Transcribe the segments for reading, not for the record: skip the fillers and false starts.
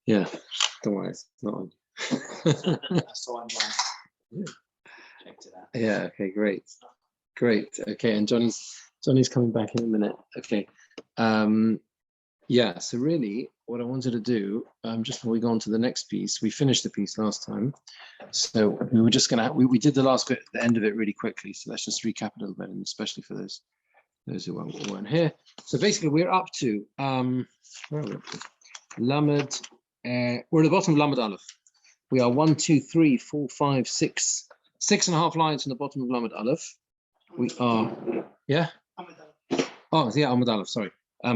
Yeah, don't worry, it's not on. So I'm glad. Checked it out. Yeah, okay, great. Okay, and Johnny's coming back in a minute. Okay. Yeah, so really what I wanted to do, just before we go on to the next piece, we finished the piece last time. So we were just gonna, we did the last bit, the end of it really quickly. So let's just recap a little bit, and especially for those who weren't here. So basically we're up to, where are we up to? Lamed, we're at the bottom of Lamed Aleph. We are 1, 2, 3, 4, 5, 6, 6.5 lines from the bottom of Lamed Aleph. We are, yeah? Oh, yeah, Amud Aleph, sorry.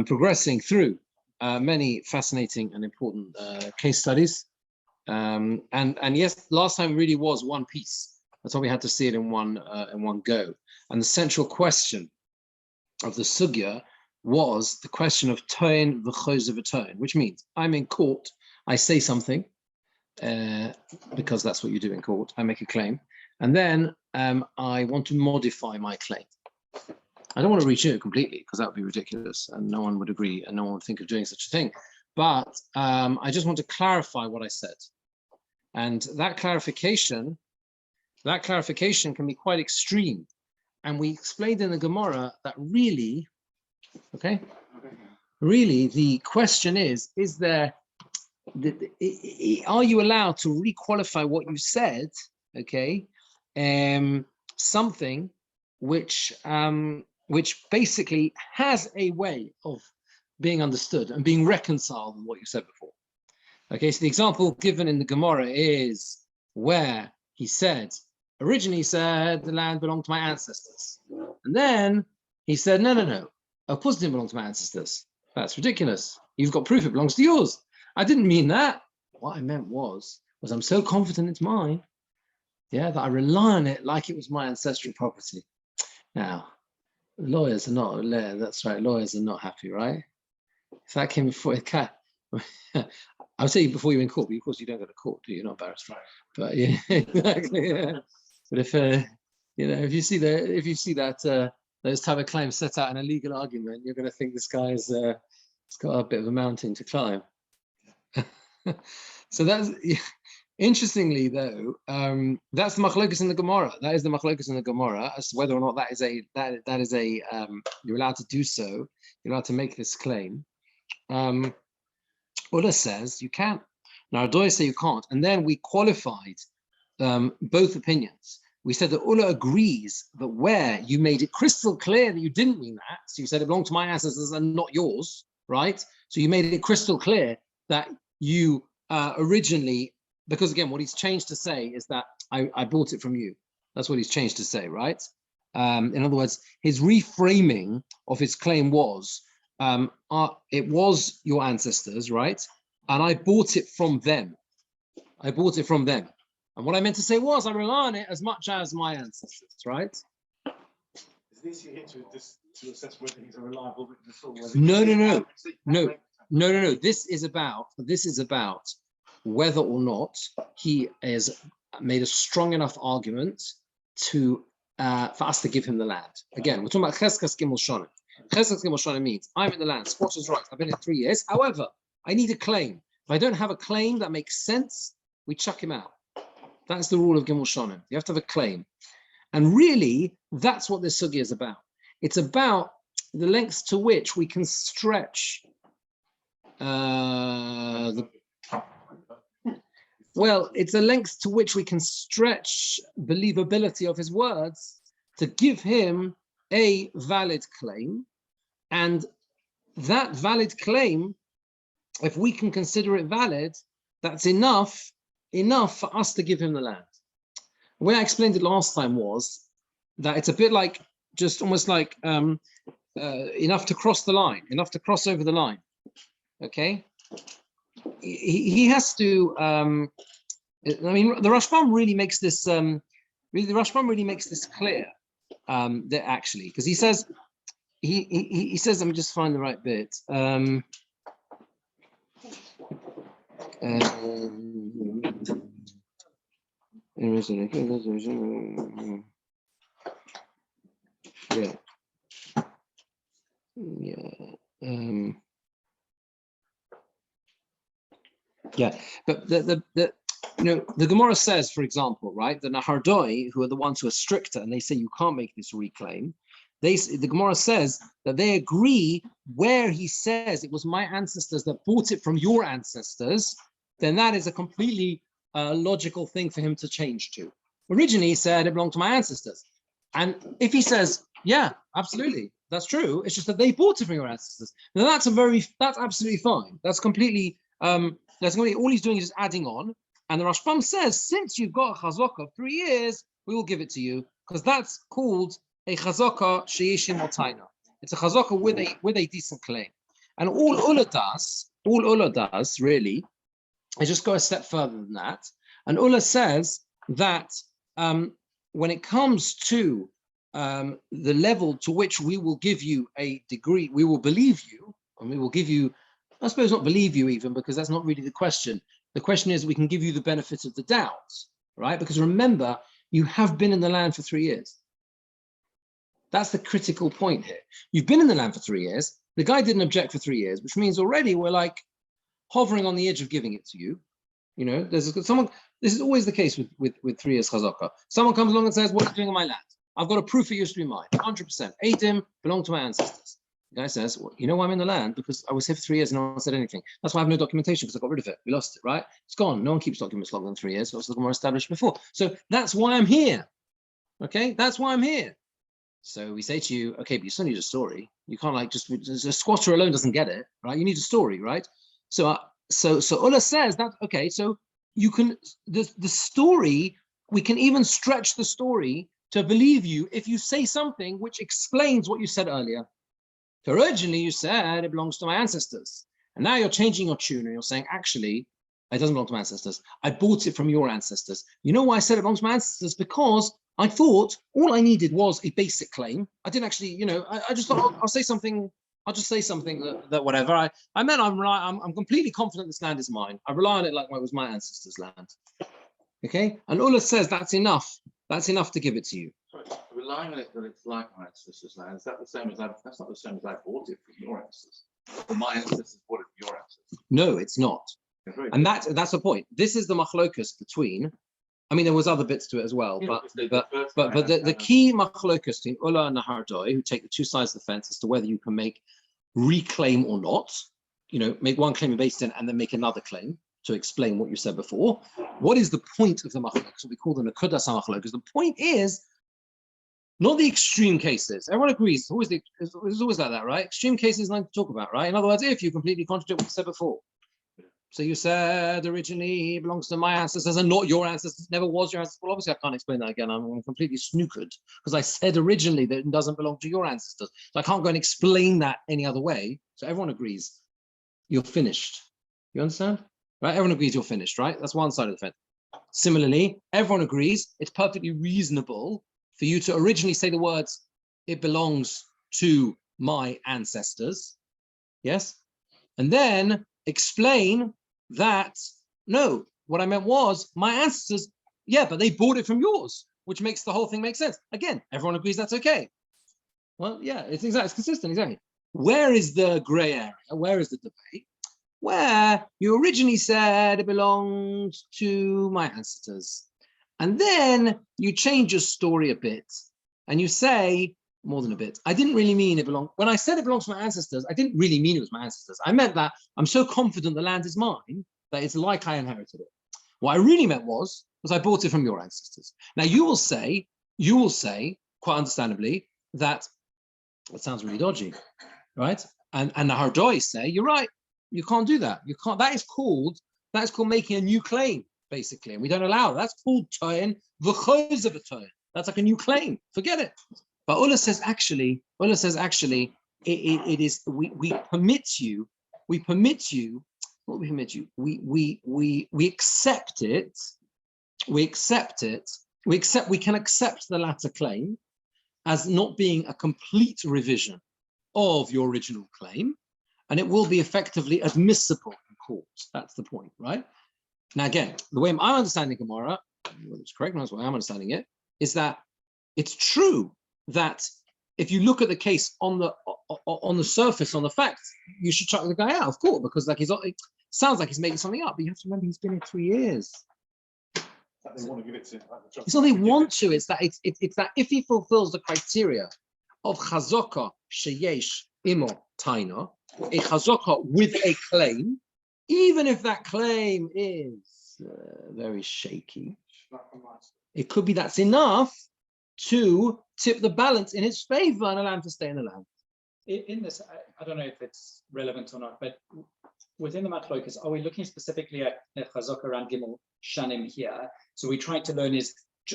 Progressing through many fascinating and important case studies. And yes, last time really was one piece. That's why we had to see it in one go. And the central question of the sugya was the question of toin v'choz of a toin, which means I'm in court, I say something, because that's what you do in court. I make a claim, and then I want to modify my claim. I don't want to reach it completely because that would be ridiculous and no one would agree and no one would think of doing such a thing. But I just want to clarify what I said. And that clarification can be quite extreme. And we explained in the Gemora that really, really the question is there, are you allowed to requalify what you said, something which basically has a way of being understood and being reconciled with what you said before. Okay, so the example given in the Gemora is where he said, originally he said the land belonged to my ancestors. And then he said, no, of course it didn't belong to my ancestors. That's ridiculous. You've got proof it belongs to yours. I didn't mean that. What I meant was I'm so confident it's mine, that I rely on it like it was my ancestral property. Now, lawyers are not, that's right, lawyers are not happy, right? If that came before, I would say before you're in court, but of course you don't go to court, do you? You're not embarrassed, right? But yeah, exactly. Yeah. But if if you see that those type of claims set out in a legal argument, you're going to think this guy's it's got a bit of a mountain to climb. So that's interestingly though, that's the machlokas in the Gemora. That is the machlokas in the Gemora as to whether or not that is a you're allowed to do so. You're allowed to make this claim. Ulla says you can. Now Adoy say you can't, and then we qualified both opinions. We said that Ulla agrees that where you made it crystal clear that you didn't mean that, so you said it belonged to my ancestors and not yours, right? So you made it crystal clear that you originally, because again, what he's changed to say is that I bought it from you. That's what he's changed to say, right? In other words, his reframing of his claim was, it was your ancestors, right? And I bought it from them. I bought it from them. And what I meant to say was, I rely on it as much as my ancestors, right? Is this here to assess whether he's a reliable witness or whether No. This is about whether or not he has made a strong enough argument to for us to give him the land. Again, we're talking about cheskas gimel shana. Cheskas gimel shana means I'm in the land, squatters' rights. I've been here 3 years. However, I need a claim. If I don't have a claim that makes sense, we chuck him out. That's the rule of gimel shana. You have to have a claim. And really, that's what this sugya is about. It's about the lengths to which we can stretch it's the lengths to which we can stretch believability of his words to give him a valid claim. And that valid claim, if we can consider it valid, that's enough for us to give him the land. The way I explained it last time was that it's a bit like, just almost like enough to cross the line, enough to cross over the line. Okay, he has to. I mean, the Rashbam really makes this. The Rashbam really makes this clear. That actually, because he says, he says. Let me just find the right bit. Yeah, but the the Gemora says, for example, right, the Nahardoi, who are the ones who are stricter, and they say you can't make this reclaim. The Gemora says that they agree where he says it was my ancestors that bought it from your ancestors, then that is a completely logical thing for him to change to. Originally, he said it belonged to my ancestors. And if he says, yeah, absolutely, that's true, it's just that they bought it from your ancestors. Now that's absolutely fine. That's completely, all he's doing is just adding on. And the Rashbam says, since you've got a chazaka of 3 years, we will give it to you, because that's called a chazaka sheishim otaina. It's a chazaka with a decent claim. And all Ula does really is just go a step further than that. And Ula says that when it comes to the level to which we will give you a degree, we will believe you, and we will give you, I suppose not believe you even, because that's not really the question. The question is, we can give you the benefit of the doubt, right? Because remember, you have been in the land for 3 years. That's the critical point here. You've been in the land for 3 years. The guy didn't object for 3 years, which means already we're like hovering on the edge of giving it to you. You know, there's someone, this is always the case with 3 years chazaka. Someone comes along and says, what are you doing on my land? I've got a proof it used to be mine, 100%. Eidim belong to my ancestors. The guy says, well, you know why I'm in the land? Because I was here for 3 years and no one said anything. That's why I have no documentation, because I got rid of it. We lost it, right? It's gone. No one keeps documents longer than 3 years. So it's more established before. So that's why I'm here. Okay, that's why I'm here. So we say to you, okay, but you still need a story. You can't like just a squatter alone doesn't get it, right? You need a story, right? So Ula says that, okay, so you can, the story, we can even stretch the story to believe you if you say something which explains what you said earlier. So originally you said it belongs to my ancestors. And now you're changing your tune and you're saying, actually, it doesn't belong to my ancestors. I bought it from your ancestors. You know why I said it belongs to my ancestors? Because I thought all I needed was a basic claim. I didn't actually, you know, I just thought I'll say something. I'll just say something that whatever. I meant I'm completely confident this land is mine. I rely on it like it was my ancestors' land. Okay, and Ula says that's enough. That's enough to give it to you. Sorry, relying on it that it's like my ancestors' land. Is that the same as that's not the same as I bought it from your ancestors? Or my ancestors bought it from your ancestors? No, it's not. And that's the point. This is the machlokus between. I mean, there was other bits to it as well, but the key machlokus between Ula and Nahardoi, who take the two sides of the fence as to whether you can make reclaim or not, you know, make one claim based in and then make another claim to explain what you said before. What is the point of the machlokus? What we call the nakudas machlokus. The point is not the extreme cases. Everyone agrees. It's always like that, right? Extreme cases like to talk about, right? In other words, if you completely contradict what you said before. So you said originally he belongs to my ancestors and not your ancestors, never was your ancestors. Well, obviously I can't explain that again. I'm completely snookered because I said originally that it doesn't belong to your ancestors. So I can't go and explain that any other way. So everyone agrees you're finished. You understand? Right? Everyone agrees you're finished, right? That's one side of the fence. Similarly, everyone agrees it's perfectly reasonable for you to originally say the words, it belongs to my ancestors. Yes? And then explain that, no, what I meant was my ancestors, yeah, but they bought it from yours, which makes the whole thing make sense. Again, everyone agrees that's okay. Well, yeah, it's consistent, exactly. Where is the gray area? Where is the debate? Where you originally said it belonged to my ancestors. And then you change your story a bit and you say, more than a bit, I didn't really mean it belonged. When I said it belongs to my ancestors, I didn't really mean it was my ancestors. I meant that I'm so confident the land is mine that it's like I inherited it. What I really meant was I bought it from your ancestors. Now you will say, quite understandably, that sounds really dodgy, right? And the Hardoi say, you're right, you can't do that. You can't, that is called making a new claim, basically. And we don't allow it. That's called toyin, v'choz of a toyin. That's like a new claim. Forget it. But Ula says actually, it is we permit you, we can accept the latter claim as not being a complete revision of your original claim, and it will be effectively admissible in court. That's the point, right? Now again, the way I'm understanding Gemora, whether it's correct or not, the way I'm understanding it, is that it's true that if you look at the case on the surface, on the facts, you should chuck the guy out, of course, because like it's sounds like he's making something up, but you have to remember he's been here 3 years. That they want to give it to. It's not they want to, it's that it's that if he fulfills the criteria of chazaka sheyesh imo taina, a chazaka with a claim, even if that claim is very shaky, it could be that's enough to tip the balance in his favor and allow him to stay in the land. In this, I don't know if it's relevant or not, but within the Machlokas, are we looking specifically at Chazaka around Gimel Shanim here? So we're trying to learn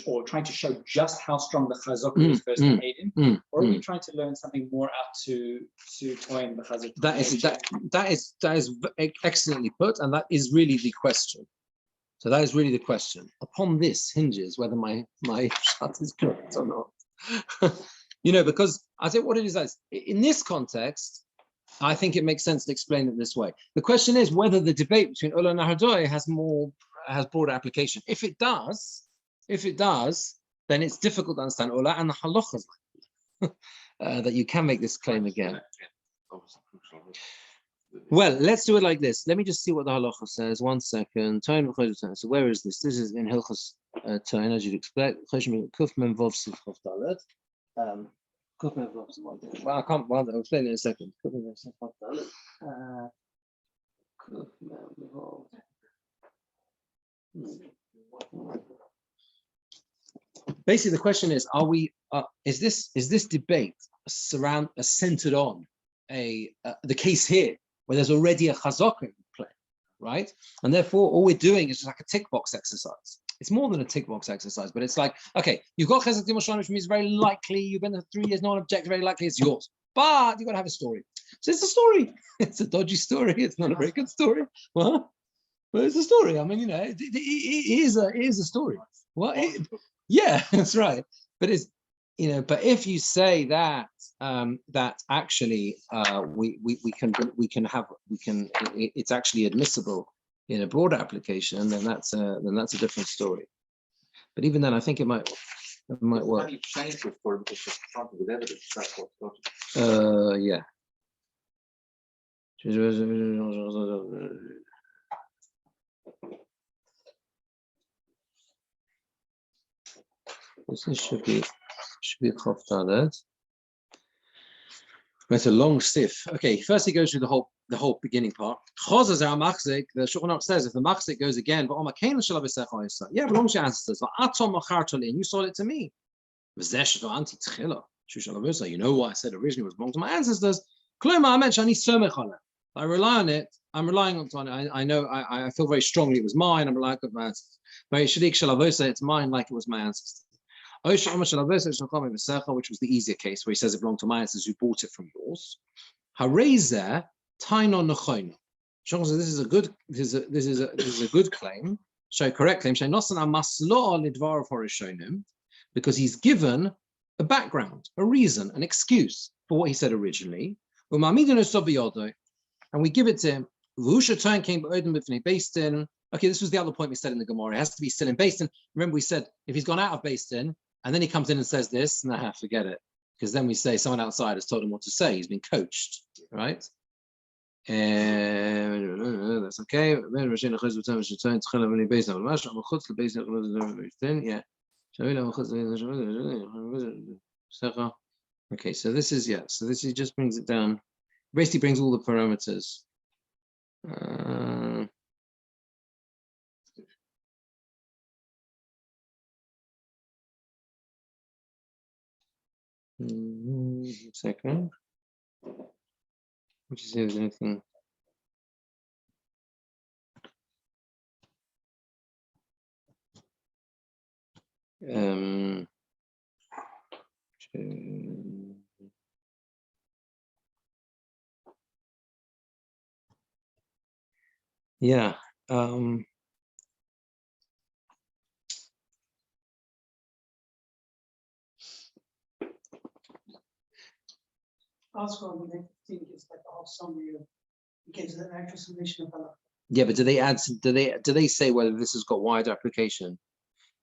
or trying to show just how strong the Chazaka is versus Aiden, or are we trying to learn something more out to Toyin the Chazaka? That is excellently put, and that is really the question. So that is really the question. Upon this hinges whether my shot is correct or not. Because I think what it is in this context, I think it makes sense to explain it this way. The question is whether the debate between Ola and Nahardoy has broader application. If it does, then it's difficult to understand Ola and the halachas that you can make this claim again. Well, let's do it like this. Let me just see what the halacha says. 1 second. So where is this? This is in Hilchos Toyin, as you'd expect. Well, I can't. Well, I'll explain it in a second. Basically, the question is: is this debate centered on the case here, where there's already a chazaka in play, right? And therefore, all we're doing is just like a tick box exercise. It's more than a tick box exercise, but it's like, okay, you've got Chesed Gimel Shanim, which means very likely you've been there 3 years, no one objected, very likely it's yours. But you've got to have a story. So it's a story. It's a dodgy story. It's not a very good story. Well, it's a story. I mean, it is a story. Well, yeah, that's right. But it's, but if you say that that actually it's actually admissible in a broader application, then that's a different story. But even then, I think it might work. How do you change the story because it's confronted with evidence? That's what's logical. Yeah. This should be Chof Daled. It's a long stiff. Okay, first he goes through the whole beginning part. The Shulchan Aruch says if the machzik goes again, but yeah, but long as your ancestors, you sold it to me. You know what I said originally was belonged to my ancestors. I rely on it. I'm relying on it. I know. I feel very strongly it was mine. I'm relying on my ancestors. It's mine like it was my ancestors. Which was the easier case where he says it belonged to my ancestors who bought it from yours. This is a good claim. Show correct claim. Because he's given a background, a reason, an excuse for what he said originally. And we give it to him. Based in. Okay, this was the other point we said in the Gemora. It has to be still in based in. Remember, we said if he's gone out of based in, and then he comes in and says this, nah, forget it. Because then we say someone outside has told him what to say. He's been coached, right? And that's okay. Yeah. Okay, so this is, so this he just brings it down. Basically brings all the parameters. Second. Which is if there's anything. Yeah. Also, the next thing is like the whole summary of gives an actual summation of Allah. Yeah, but do they say whether this has got wide application?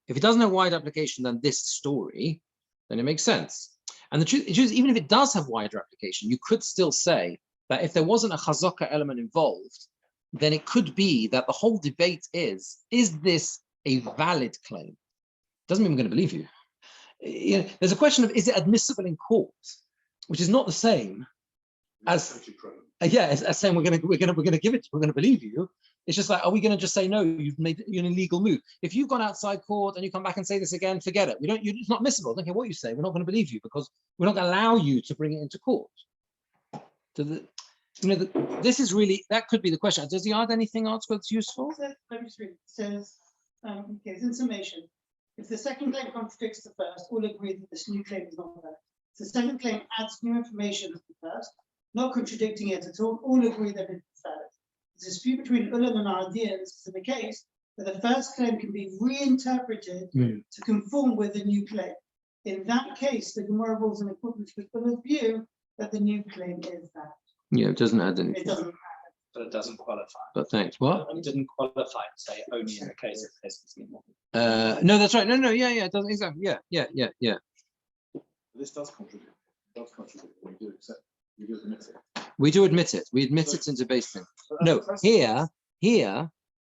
If it doesn't have wide application than this story, then it makes sense. And the truth is, even if it does have wider application, you could still say that if there wasn't a chazaka element involved, then it could be that the whole debate is this a valid claim? Doesn't mean we're going to believe you. There's a question of, is it admissible in court, which is not the same as as saying we're going to give it, we're going to believe you. It's just like, are we going to just say no? You've made an illegal move. If you've gone outside court and you come back and say this again, forget it. It's not admissible. Don't care what you say. We're not going to believe you because we're not going to allow you to bring it into court. This is really, that could be the question. Does he add anything else that's useful? Let me just read. It says, okay, in summation, if the second claim contradicts the first, all agree that this new claim is not valid. If the second claim adds new information to the first, not contradicting it at all agree that it is valid. The dispute between Ulam and Ardians is in the case where the first claim can be reinterpreted to conform with the new claim. In that case, the Gemora rules in accordance with Ulam's view that the new claim is valid. Yeah, it doesn't add anything. It doesn't. But it doesn't qualify. But thanks. What? It didn't qualify to say only in the case of this. No, that's right. No, yeah, it doesn't exactly. Yeah. This does contradict. It does contradict. We do accept. We do admit it. We do admit it. We admit it into base thing. No, here,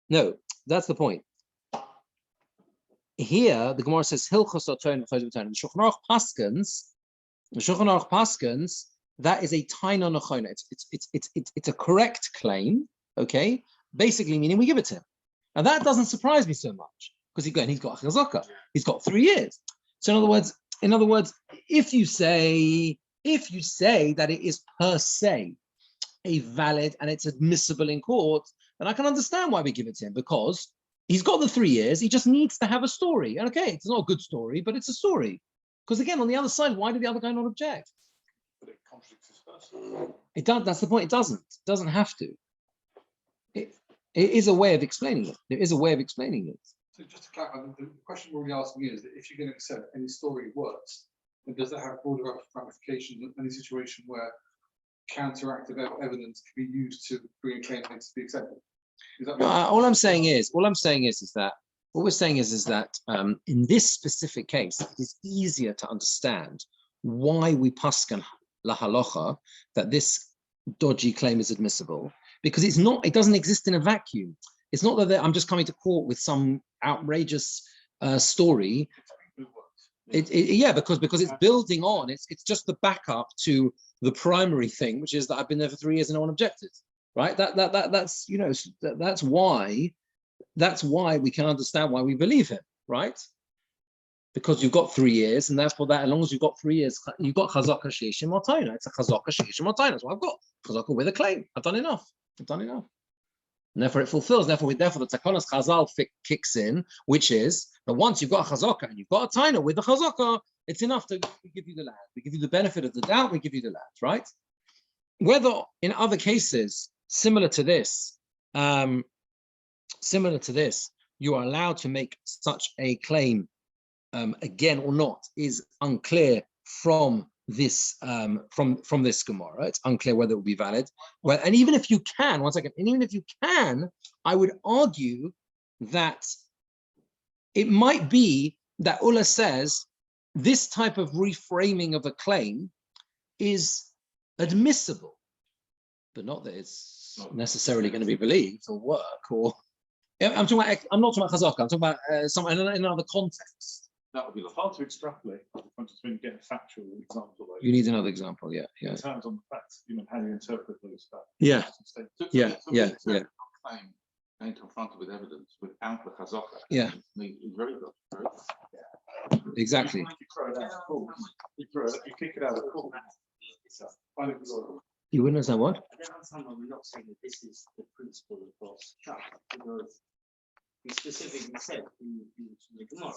no, that's the point. Here, the Gemara says Hilchos Oton Chayz B'Ton. The Shulchan Aruch Paskins, that is a taina nechona. It's a correct claim, okay? Basically meaning we give it to him. Now that doesn't surprise me so much because he's got a chazaka. He's got 3 years. So in other words, if you say that it is per se a valid and it's admissible in court, then I can understand why we give it to him because he's got the 3 years. He just needs to have a story. And okay, it's not a good story, but it's a story. Because again, on the other side, why did the other guy not object? But it contradicts his first. It does. That's the point. It doesn't have to. It is a way of explaining it. There is a way of explaining it. So just to clarify, the question we're really asking is that if you're going to accept any story works, then does that have broader ramifications in any situation where counteractive evidence can be used to bring a claim to be accepted? Is that All I'm saying is that what we're saying is that in this specific case, it is easier to understand why we paskan la halacha that this dodgy claim is admissible because it doesn't exist in a vacuum. It's not that I'm just coming to court with some outrageous story. Because it's building on. It's just the backup to the primary thing, which is that I've been there for 3 years and no one objected. Right? That's why we can understand why we believe him, right? Because you've got 3 years, and therefore that as long as you've got 3 years, you've got chazaka sheishim otayna. It's a chazaka sheishim otayna. So I've got chazaka with a claim. I've done enough. And therefore it fulfills. Therefore the Takonas Chazal kicks in, which is that once you've got a chazaka and you've got a taina with the chazaka, it's enough to give you the land. We give you the benefit of the doubt. We give you the land, right? Whether in other cases similar to this, you are allowed to make such a claim again or not is unclear from this Gemara. It's unclear whether it will be valid. Well, and even if you can, I would argue that it might be that Ula says this type of reframing of a claim is admissible, but not that it's necessarily going to be believed or work. Or I'm not talking about chazaka. I'm talking about some in another context. That would be hard to extrapolate. I'm just going to get a factual example. You need another example, yeah. In terms of the facts, how you interpret those facts. Yeah. Claim and confronted with evidence without the chazaka. Yeah. It's very good. Exactly. You throw it out of court. You kick it out of court. You wouldn't understand what? I don't understand why we're not saying that this is the principle of God's chart, because he specifically said in the Gemora,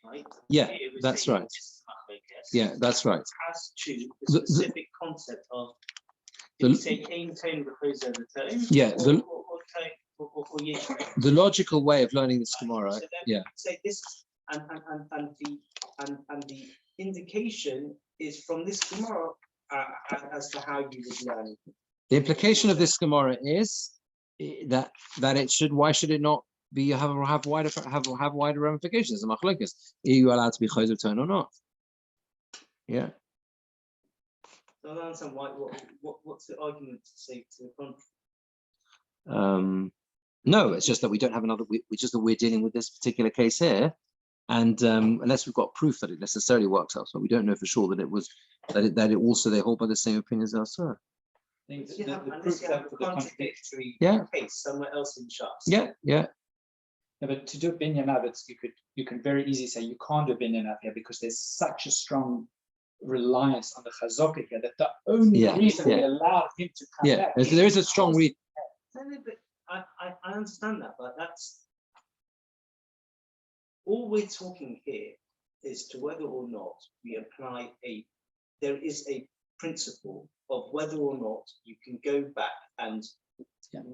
right? Yeah, that's right. Yeah, that's right. As to the specific concept of, did you say Cain tone because of the tone? Yeah, or the logical way of learning this Gemara. So yeah. Say this, and the indication is from this Gemara as to how you would learn. The implication of this Gemara is that it should. Why should it not be have wider ramifications? The machlokes. Are you allowed to be chayzer tone or not? Yeah. So I don't understand what's the argument to say to the contrary. No, it's just that we don't have another. We just that we're dealing with this particular case here, and unless we've got proof that it necessarily works out, so we don't know for sure that it was that it also they hold by the same opinions elsewhere. Unless you have a contradictory case somewhere else in Shas. Yeah. Yeah, but to do binyanav, you can very easily say you can't do binyanav here because there's such a strong reliance on the chazaka here that the only reason we allowed him to come back. There is a strong reason. I understand that, but that's all we're talking here is to whether or not we apply there is a principle of whether or not you can go back and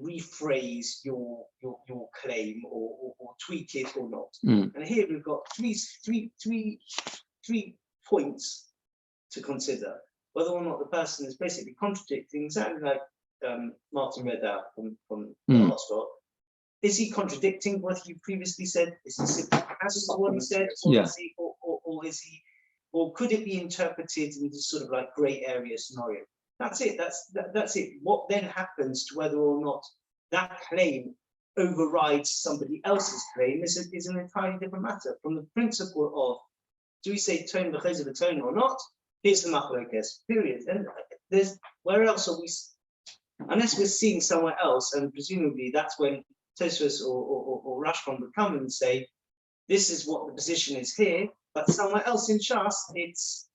rephrase your claim or tweak it or not. And here we've got three points to consider. Whether or not the person is basically contradicting, exactly like Martin read out from the last one. Is he contradicting what you previously said? Is he simply as what he said, or is he, or could it be interpreted in this sort of like grey area scenario? That's it. That's it. What then happens to whether or not that claim overrides somebody else's claim is an entirely different matter. From the principle of, do we say tone because of a tone or not? Here's the machlokes, period. And there's where else are we? Unless we're seeing somewhere else, and presumably that's when Tosfos or Rashbam would come and say, this is what the position is here, but somewhere else in Shas, it's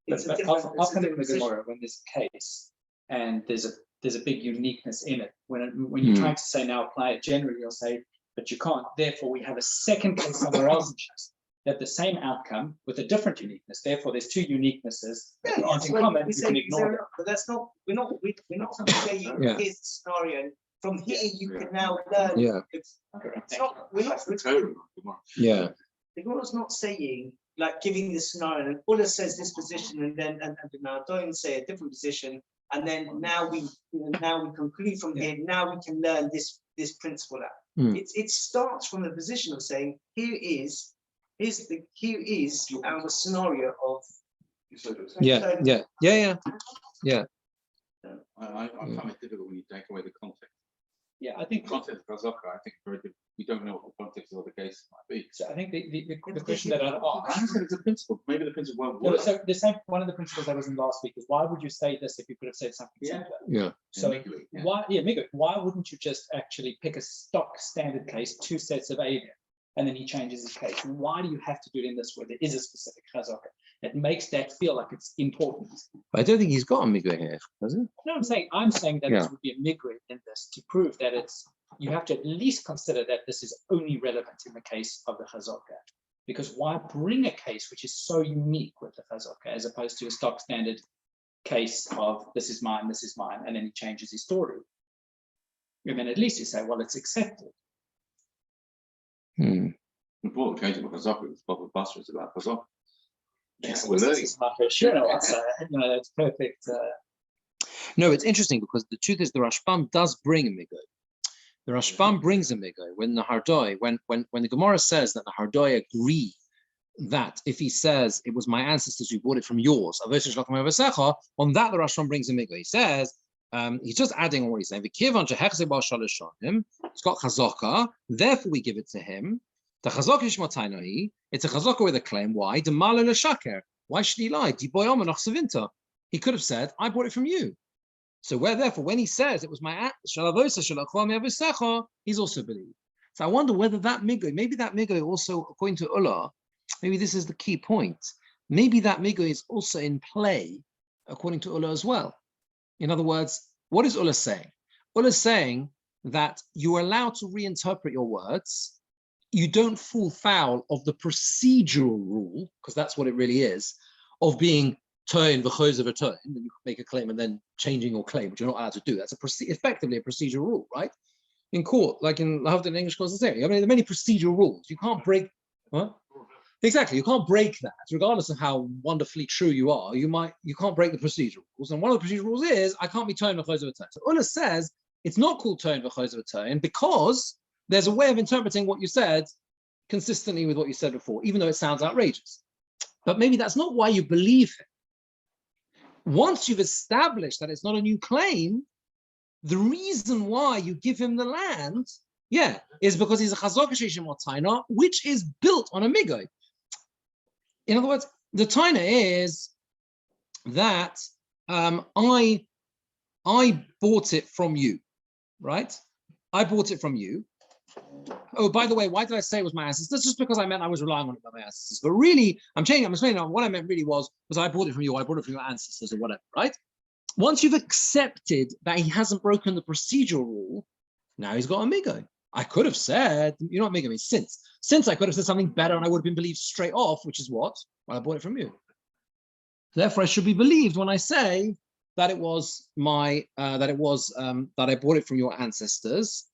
a different Gemora, when there's a case and there's a big uniqueness in it. When you're trying to say now apply it generally, you'll say, but you can't. Therefore, we have a second case somewhere else in Shas. That the same outcome with a different uniqueness. Therefore, there's two uniquenesses that aren't in common. You can ignore them. But that's not. We're not saying here's the scenario. And from here, you can now learn. It's not. We're not. The Gemara's not saying like giving the scenario and Ulla says this position and then and now don't say a different position and then now we conclude from here. Now we can learn this principle out. It starts from the position of saying here is our scenario of. I find it difficult when you take away the context. Yeah, I think context of Chazaka, I think very difficult. We don't know what the context of the case might be. So I think the question that I'd ask. I said it's a principle. Maybe the principle won't work. So the same one of the principles that was in last week is why would you say this if you could have said something simpler? So why wouldn't you just actually pick a stock standard case, two sets of A, and then he changes his case? And why do you have to do it in this way? There is a specific chazaka. It makes that feel like it's important. But I don't think he's got a migra here, does he? No, I'm saying that this would be a migra in this to prove that you have to at least consider that this is only relevant in the case of the chazaka. Because why bring a case which is so unique with the chazaka as opposed to a stock standard case of this is mine, and then he changes his story. And then at least you say, well, it's accepted. The important case of Chazaka is Baba Basra is about Chazaka. Yes, we're learning. It's perfect. No, it's interesting because the truth is the Rashbam does bring a migo. The Rashbam brings a migo when the Hardoi, when the Gemara says that the Hardoi agree that if he says it was my ancestors who bought it from yours, on that the Rashbam brings a migo. He says he's just adding on what he's saying. It's got chazaka, therefore we give it to him. The chazaka ishmatainahi. It's a chazaka with a claim. Why? Why should he lie? He could have said, I bought it from you. So therefore, when he says it was my he's also believed. So I wonder whether that migo, maybe that migo also, according to Ulla, maybe this is the key point. Maybe that migo is also in play, according to Ulla as well. In other words, what is Ulla saying? Ulla is saying that you are allowed to reinterpret your words. You don't fall foul of the procedural rule, because that's what it really is, of being turn v'chos of a turn, and you make a claim and then changing your claim, which you're not allowed to do. That's effectively a procedural rule, right? In court, like in English courts, I mean, there are many procedural rules. You can't break. What? Exactly, you can't break that, regardless of how wonderfully true you are. You can't break the procedural rules, and one of the procedural rules is I can't be turned v'chos of a turn. So Ulla says it's not called turn v'chos of a turn because there's a way of interpreting what you said consistently with what you said before, even though it sounds outrageous. But maybe that's not why you believe him. Once you've established that it's not a new claim, the reason why you give him the land, is because he's a chazaka sheishim or taina, which is built on a migoy. In other words, the taina is that I bought it from you, right? I bought it from you. Oh, by the way, why did I say it was my ancestors? Just because I meant I was relying on it by my ancestors. But really, I'm explaining what I meant really was I bought it from you, I bought it from your ancestors or whatever, right? Once you've accepted that he hasn't broken the procedural rule, now he's got a migo. I could have said, you know what migo means? Since I could have said something better and I would have been believed straight off, which is what? Well, I bought it from you. Therefore, I should be believed when I say that it was that I bought it from your ancestors,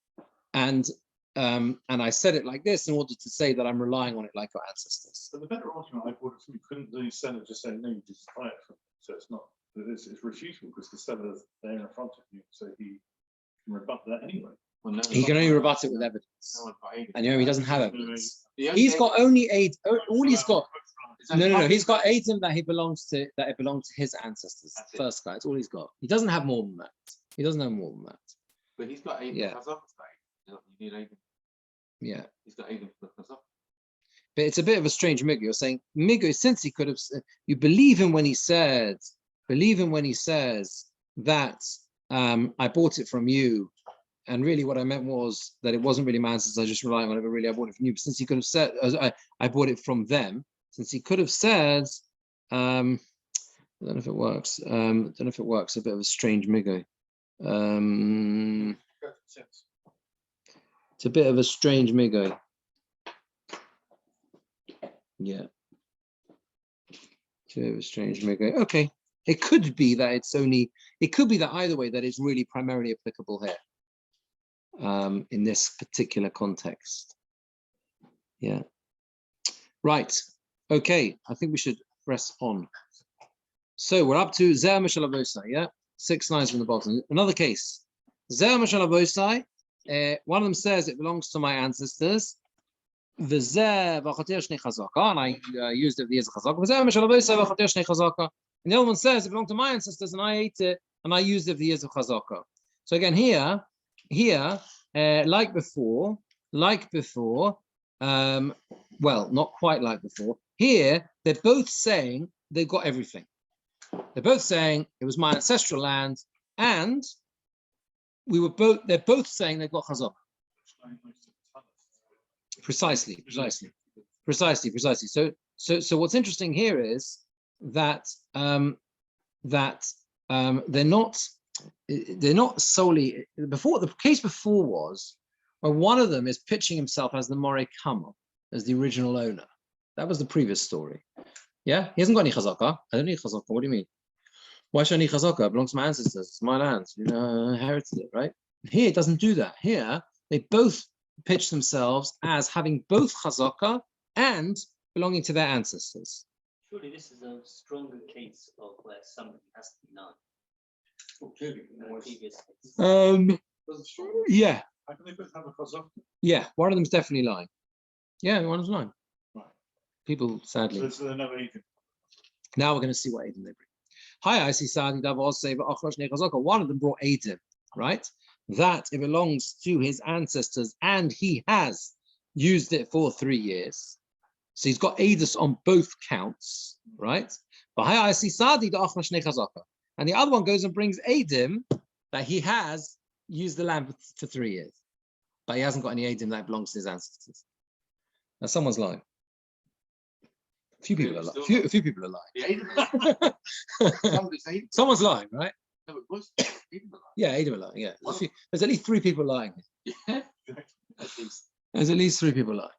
and I said it like this in order to say that I'm relying on it like your ancestors. But the better argument I bought it from you couldn't the seller just say no, you just buy it from me. So it's not. It's refutable because the seller's there in front of you, so he can rebut that anyway. Well, no, He can only rebut it with evidence, and he doesn't have evidence. He's got only eight. All he's got. No. He's got Adam that it belongs to his ancestors. That's it. First guy. That's all he's got. He doesn't have more than that. He doesn't have more than that. But he's got Aiden Yeah. Chazak. You need Aiden. Yeah. He's got Aiden for Chazak. But it's a bit of a strange migo. You're saying migo, since he could have, you believe him when he says that I bought it from you, and really what I meant was that it wasn't really my ancestors. I was just relying on it, but really I bought it from you. But since he could have said I bought it from them, since he could have said, I don't know if it works. A bit of a strange migo. It's a bit of a strange migo. Yeah. It's a bit of a strange migo. Okay. It could be that it could be that either way that it's really primarily applicable here. In this particular context. Yeah. Right. Okay. I think we should press on. So we're up to Zer Mishalabosai, yeah? 6 lines from the bottom. Another case. Zer Mishalabosai. One of them says it belongs to my ancestors. And I used it the chazaka. And the other one says it belonged to my ancestors and I ate it and I used it the years of chazaka. So again, here, like before, well, not quite like before. Here, they're both saying they've got everything. They're both saying it was my ancestral land, and they're both saying they've got chazaka. Precisely. So what's interesting here is that they're not solely before. The case before was where one of them is pitching himself as the Moreh Kama, as the original owner. That was the previous story. Yeah, he hasn't got any chazaka. I don't need chazaka. What do you mean? Why should I need chazaka? It belongs to my ancestors. It's my land. I inherited it, right? Here it doesn't do that. Here they both pitch themselves as having both chazaka and belonging to their ancestors. Surely this is a stronger case of where somebody has to be known. Previous case. Yeah. How can they both have a chazaka? Yeah, one of them's definitely lying. Yeah, one of them's lying. Right. People, sadly. So they're never even. Now we're going to see what Adim they bring. Hi, I see Sadi Davos say, one of them brought Adim, right? That it belongs to his ancestors and he has used it for 3 years. So he's got Adus on both counts, right? But hi, I see Sadi and the other one goes and brings Adim that he has used the land for 3 years. But he hasn't got any Adim that belongs to his ancestors. Now someone's lying. A few people are lying. A few people are lying. Someone's lying, right? Yeah, Adim are lying. Yeah, there's at least 3 people lying. There's at least 3 people lying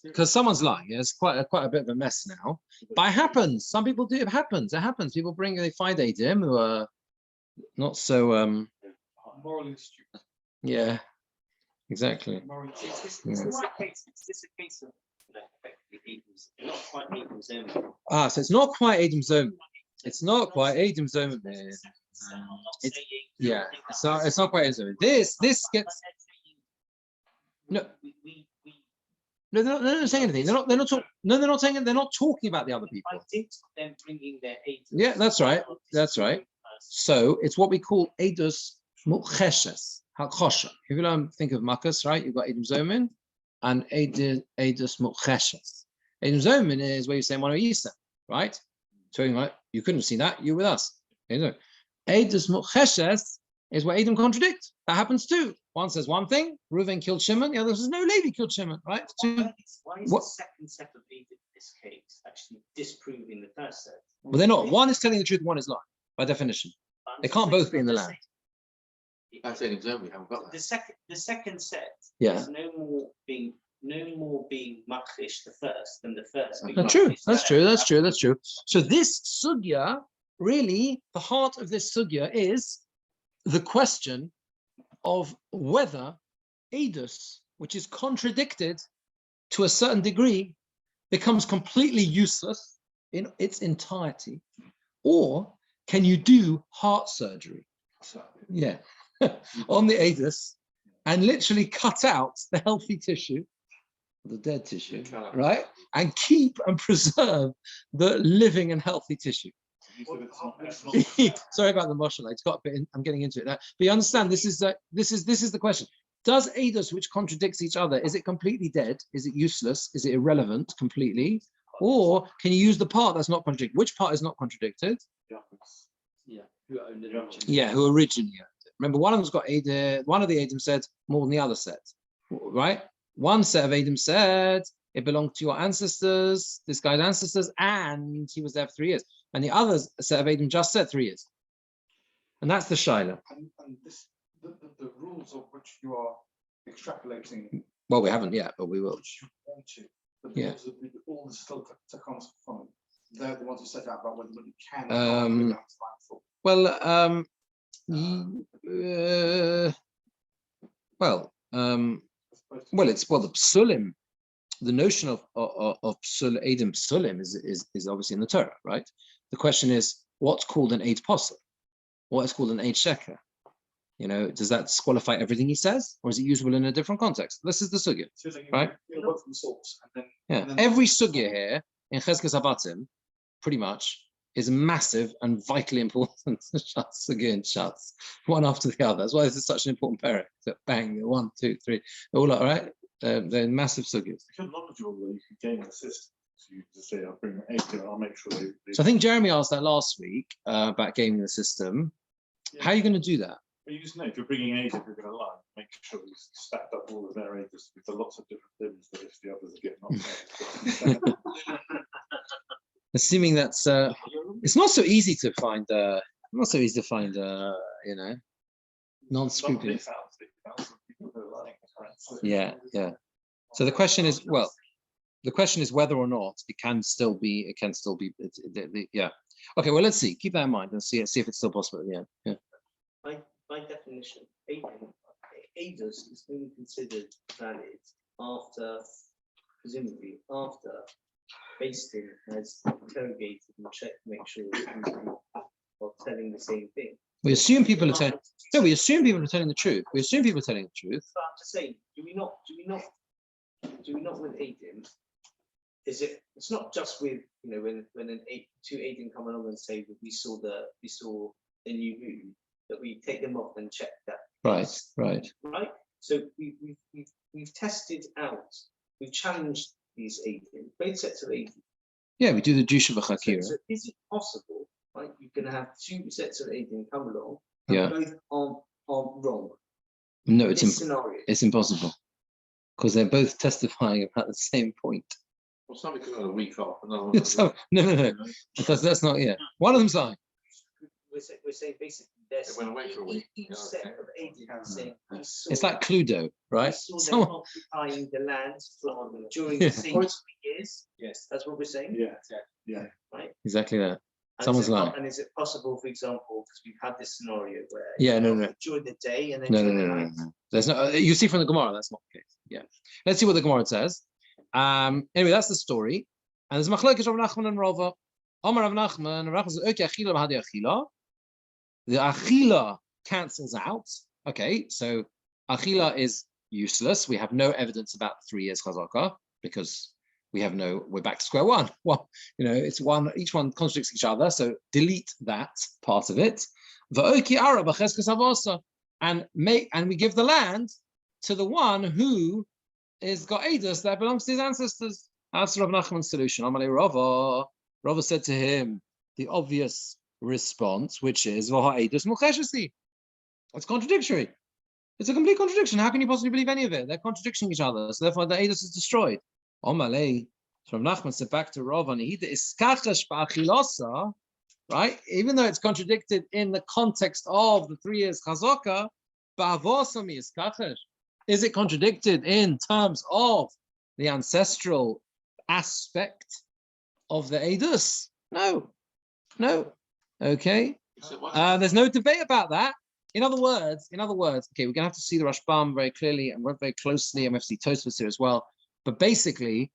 because someone's lying. Yeah, it's quite a bit of a mess now. But it happens. Some people do. It happens. People they find Adim who are not so Morally stupid. Yeah, exactly. Is this a case of effectively not quite Adam's own? So it's not quite Adam's own. It's not quite Adam's own. It's not quite Adam's own. This gets no. No, they're not saying anything. They're not saying it. They're not talking about the other people. I did them bringing their Adams. Yeah, that's right. So it's what we call Adus mucheshes, hakosha. If you think of makas, right? You've got Edom Zomin and Edus mucheshes. Edom Zomin is where you say Mono Yisa, right? So you couldn't have seen that, you were with us. Edus mucheshes is where Edom contradict. That happens too. One says one thing, Reuven killed Shimon, the other says no, Levi killed Shimon, right? Why is the second set of Edom in this case actually disproving the first set? Well, they're not. One is telling the truth, one is lying, by definition. They can't both be in the land. I said in Germany, we haven't got that. The second set Yeah. is no more being makrish the first than the first. being That's true. makrish That's the true. second. That's true. That's true. So this sugya, really, the heart of this sugya is the question of whether edus, which is contradicted to a certain degree, becomes completely useless in its entirety, or can you do heart surgery? Yeah, on the edus, and literally cut out the healthy tissue, the dead tissue, right, and keep and preserve the living and healthy tissue. Sorry about the motion. It's got a bit. I'm getting into it now. But you understand, this is the question. Does edus, which contradicts each other, is it completely dead? Is it useless? Is it irrelevant completely? Or can you use the part that's not contradicted? Which part is not contradicted? Yeah, who owned it originally. Yeah, who originally owned it. Remember, one of them's got Edom, one of the Edom said more than the other set, right? One set of Edom said it belonged to your ancestors, this guy's ancestors, and he was there for 3 years. And the other set of Edom just said 3 years. And that's the Shaila. And this, the rules of which you are extrapolating, Well, we haven't yet, but we will. which you want to, but Yeah. all the still to come from, they're the ones who set out about whether you can. Well, it's the psulim. The notion of Edom psulim is obviously in the Torah, right? The question is, what's called an eid posel? What is called an eid sheker? You know, does that disqualify everything he says, or is it usable in a different context? This is the sugya, right? Yeah, every sugya here in Chezkas Havatim, pretty much, is massive and vitally important. Sugya and Shatz, one after the other. That's why this is such an important parak. So bang, 1, 2, 3, all up, right? They're massive sugyas. If you're knowledgeable, you can gain the system. So you just say, I'll bring the 8 and I'll make sure they. So I think Jeremy asked that last week about gaming the system. Yeah. How are you going to do that? But you just know if you're bringing 8, if you're going to lie, make sure you stacked up all of their ages with lots of different things that if the others are getting knocked out. Assuming that's it's not so easy to find you know, non-scrupulous. Yeah. So the question is, whether or not it can still be. Yeah. Okay. Well, let's see. Keep that in mind and see if it's still possible at the end. Yeah. By definition, edus is only considered valid presumably after Bastin has interrogated and checked to make sure that people are telling the same thing. We assume people are telling. No, we assume people are telling the truth. We assume people are telling the truth. But I'm just saying, do we not with Edom? Is it? It's not just with when two Edom come along and say that we saw the new moon, that we take them off and check that. Right. So we've tested out. We've challenged these Edom, both sets of Edom. Yeah, we do the Jusha v'Chakira. So is it possible? Right, you're going to have 2 sets of Edom come along. Yeah. Both aren't wrong. No, It's impossible because they're both testifying about the same point. Well, somebody could have a week off. Another one. So, no. That's not. Yeah, one of them's lying. We're saying basically there's It went away for a week. each set of Edom saying we saw. It's like Cluedo, right? We saw them occupying the land during the same 3 years. Yes, that's what we're saying. Yeah. Right. Exactly that. And Someone's lying. And is it possible, for example, because we've had this scenario where during the day and then No. during the night. There's no. You see from the Gemora, that's not the case. Yeah. Let's see what the Gemora says. Anyway, that's the story. And there's machlokes Rav Nachman and Rava. Amar Rav Nachman. Rav Nachman says, "Okay, achila b'hadi achila." The achila cancels out. Okay, so achila is useless. We have no evidence about 3 years chazaka because we're back to square one. Well, it's one, each one contradicts each other. So delete that part of it. and we give the land to the one who is got Eidos that belongs to his ancestors. That's Rav Nachman's solution. Amalei Rava. Rava said to him the obvious response, which is Eidos Mucheshesi. It's contradictory. It's a complete contradiction. How can you possibly believe any of it? They're contradicting each other. So therefore the Eidos is destroyed. Amalei. So Rav Nachman said back to Rava, right? Even though it's contradicted in the context of the 3 years chazaka, is it contradicted in terms of the ancestral aspect of the Eidos? No. Okay. There's no debate about that. In other words, okay, we're gonna have to see the Rashbam very clearly and work very closely, and we have to see Tosfos here as well. But basically,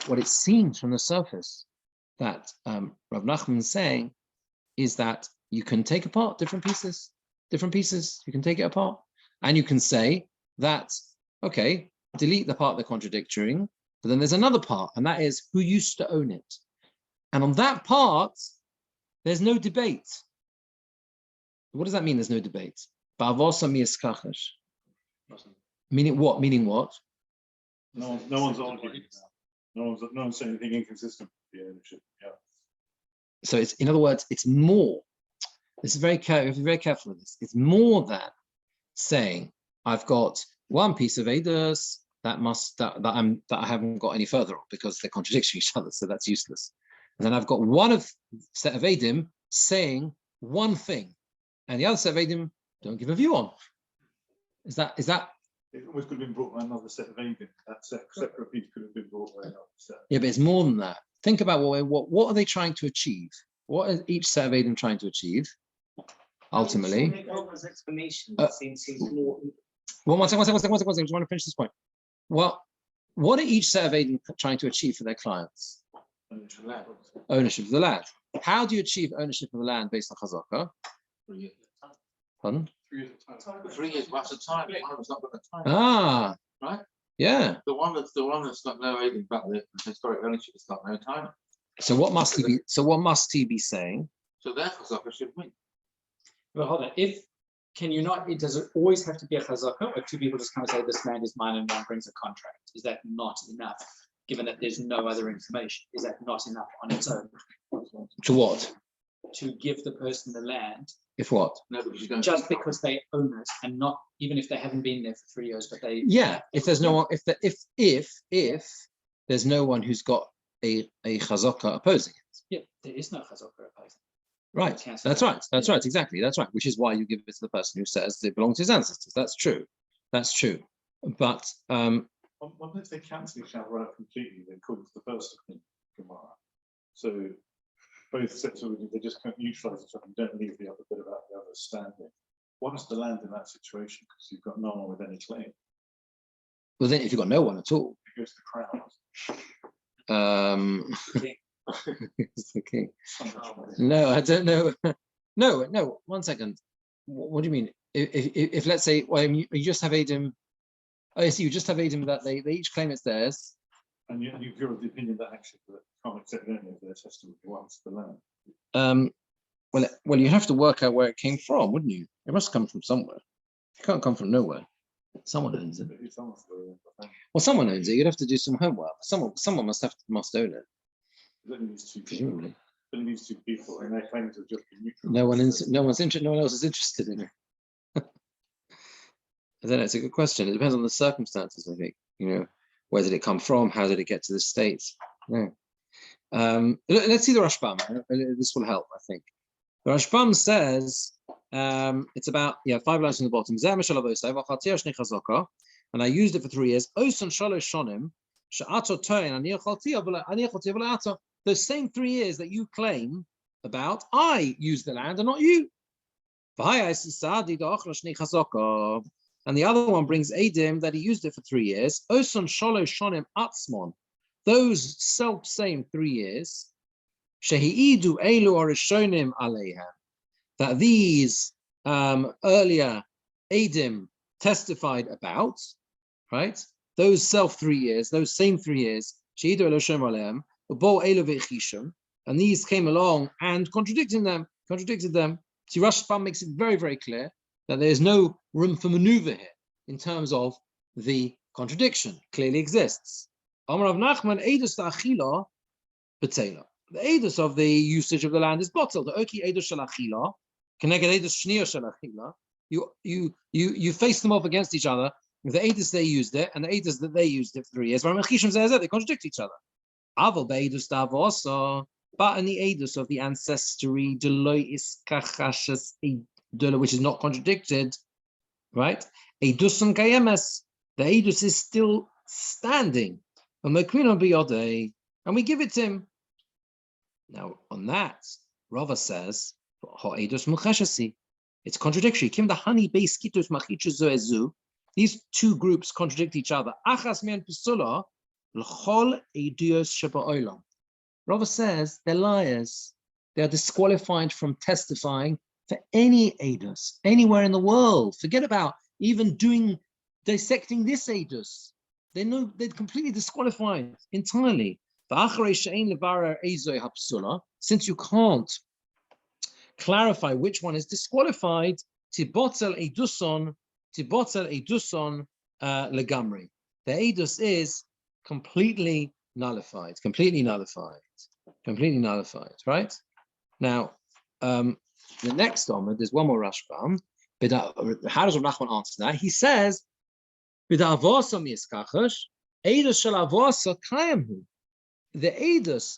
what it seems from the surface that Rav Nachman is saying is that you can take apart different pieces, you can take it apart, and you can say that, okay, delete the part they're contradicting, but then there's another part, and that is who used to own it. And on that part, there's no debate. What does that mean, there's no debate? Meaning what? No one's arguing now. No one's saying anything inconsistent with the ownership. Yeah. So it's, in other words, it's more. This is very careful. You have to be very careful with this. It's more than saying I've got one piece of Eidos that I haven't got any further on because they're contradicting each other, so that's useless. And then I've got one set of Eidim saying one thing, and the other set of Eidim don't give a view on. Is that? It always could have been brought by another set of Eidim. That separate piece could have been brought by another set. Yeah, but it's more than that. Think about what are they trying to achieve? What is each set of Eidim trying to achieve? Ultimately, explanation seems more. Well, one second. I just want to finish this point. Well, what are each set of Eidim trying to achieve for their clients? Ownership of the land. How do you achieve ownership of the land based on chazaka? 3 years. Pardon? 3 years at a time. 3 years. What's the time? One was not got the time. Ah, right. Yeah. The one that's got no Eidim, but the historic ownership has got no time. So what must he be? So what must he be saying? So their chazaka should win. Well, hold on. Does it always have to be a chazaka, or two people just come and say this land is mine and one brings a contract? Is that not enough, given that there's no other information? Is that not enough on its own? To what? To give the person the land. If what? No, because you don't. Just because they own it, and not even if they haven't been there for 3 years, but they. Yeah. If there's no one, if there's no one who's got a chazaka opposing it. Yeah, there is no chazaka opposing. Right. That's right. That's right. Exactly. That's right. Which is why you give it to the person who says they belong to his ancestors. That's true. That's true. But what if they cancel each other out completely? Then according to the first Gemora. So both sets of they just can't neutralize each other and don't leave the other bit about the other standing. What is the land in that situation? Because you've got no one with any claim. well, then if you've got no one at all, It goes to the crown. it's the king. No, I don't know. No. 1 second. What do you mean? If let's say, well, you just have Eidim. Oh, yes, you just have Eidim that they each claim it's theirs. And you're of the opinion that actually that can't accept any of their testimony once the land. Well, you have to work out where it came from, wouldn't you? It must come from somewhere. It can't come from nowhere. Someone owns it. Well, someone owns it. You'd have to do some homework. Someone must own it. Only these two people. Presumably. Only these two people, and their claims have just been neutral. No one else is interested in it. I don't know. It's a good question. It depends on the circumstances, I think. Where did it come from? How did it get to the States? No. Let's see the Rashbam. This will help, I think. The Rashbam says it's about 5 lines from the bottom. And I used it for 3 years. Those same 3 years that you claim about, I used the land and not you. And the other one brings Eidim that he used it for 3 years. Those self-same 3 years, that these earlier Eidim testified about, right? Those same 3 years, and these came along and contradicted them. See, Rashbam makes it very, very clear that there's no room for maneuver here in terms of the contradiction. Clearly exists. Amar Rav Nachman, Eidus Achila B'Tela. The Eidus of the usage of the land is bottled. The Oki Eidus Shel Achila, Keneged Eidus Shniya Shel Achila. You face them off against each other. The Eidus they used it, and the Eidus that they used it for 3 years. They contradict each other. Aval Beidus Davosa. But in the Eidus of the ancestry, which is not contradicted, right? Eidusun Kayemes, the Eidus is still standing. And we give it to him. Now, on that, Rava says, it's contradictory. Kim the honey base kitus machichu zoezu. These two groups contradict each other. Achas men pisula l'chol eidios sheba'olam. Rava says they're liars. They are disqualified from testifying for any Eidos, anywhere in the world. Forget about even dissecting this Eidos. They're completely disqualified entirely. Since you can't clarify which one is disqualified, tibotel eiduson legamri. The Eidos is completely nullified, right? Now, the next Omer, there's one more Rashbam. How does Rav Nachman answer that? He says, the Eidos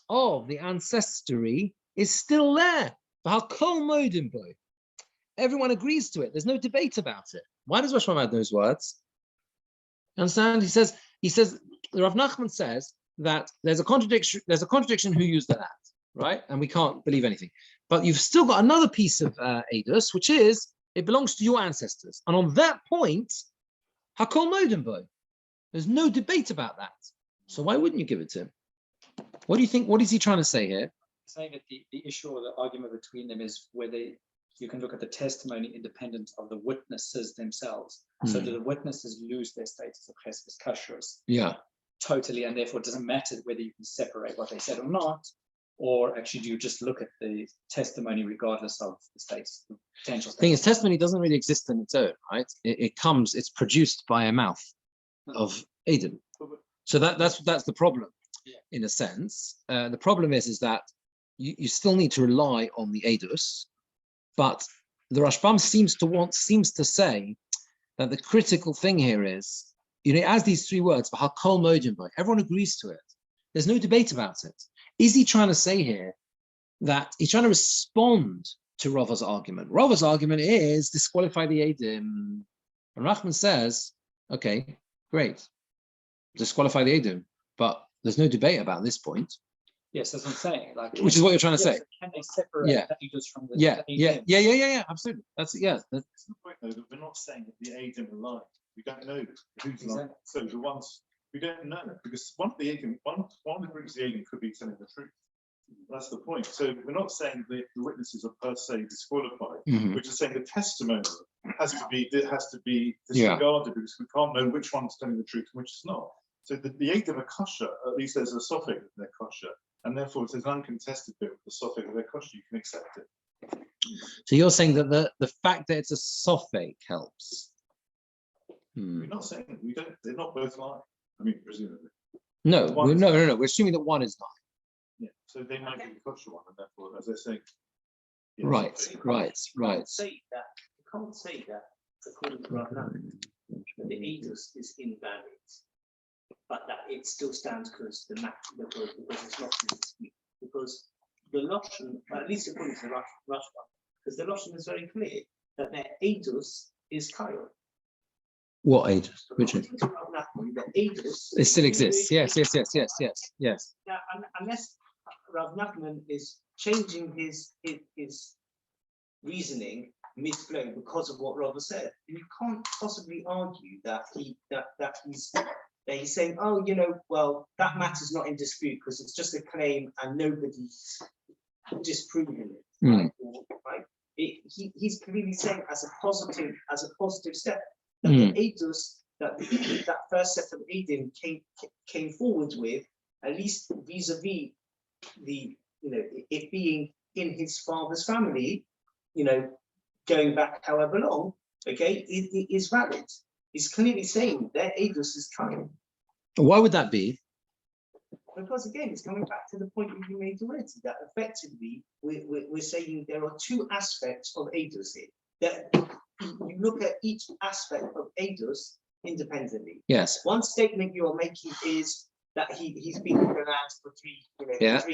of the ancestry is still there. Everyone agrees to it. There's no debate about it. Why does Rashbam add those words? Understand? He says, Rav Nachman says that there's a contradiction who used the land, right? And we can't believe anything. But you've still got another piece of Eidos, which is it belongs to your ancestors. And on that point, Hakol Modenbo. There's no debate about that. So why wouldn't you give it to him? What do you think? What is he trying to say here? Saying that the issue or the argument between them is whether you can look at the testimony independent of the witnesses themselves. So do the witnesses lose their status of chesed kashrus? Yeah. Totally, and therefore it doesn't matter whether you can separate what they said or not, or actually do you just look at the testimony regardless of the status, the potential status? Thing is, testimony doesn't really exist on its own, right? It's produced by a mouth of Adam. So that's the problem, in a sense. The problem is that you still need to rely on the Eidos, but the Rashbam seems to say that the critical thing here is, it has these 3 words, everyone agrees to it. There's no debate about it. Is he trying to say here that he's trying to respond to Rava's argument? Rava's argument is disqualify the Eidim. And Rahman says, okay, great, disqualify the Eidim, but there's no debate about this point. Yes, that's what I'm saying. Which is what you're trying to say. So can they separate the Eidos from the Yeah, absolutely. That's the point though, that we're not saying that the Eidim are lying. We don't know who's lying. So the ones we don't know, because one of the groups of the Eidim could be telling the truth. That's the point. So we're not saying that the witnesses are per se disqualified. We're just saying the testimony has to be disregarded because we can't know which one's telling the truth and which is not. So the Eidim are kosher, at least there's a suffix in their kosher, and therefore it's an uncontested bit with the suffix of their kosher, you can accept it. So you're saying that the fact that it's a suffix helps. We're not saying they're not both lying. I mean, presumably. No. We're assuming that one is lying. Yeah. So they might be the kosher one, and therefore, as I say. Right. You can't say that according to Rav Nachman, that the Eidos is invalid, but that it still stands because it's not in dispute. Because the Lashon, at least according to the Rashbam, because the Lashon is very clear that their Eidos is Kairo. What Eidos? Which one? The Eidos. It still exists. Yes. Now, unless Rav Nachman is changing his reasoning mid-flow because of what Rava said, you can't possibly argue that he's saying, oh, well, that matter's not in dispute because it's just a claim and nobody's disproving it. Right? He's clearly saying as a positive step that the Eidos that first set of Eidim came forward with, at least vis-a-vis the it being in his father's family, going back however long, okay, it is valid. It's clearly saying their edus is kind. Why would that be? Because again, it's coming back to the point that you made already, that effectively we're saying there are two aspects of edus here. That you look at each aspect of edus independently. Yes. One statement you are making is that he's been in the land for three years.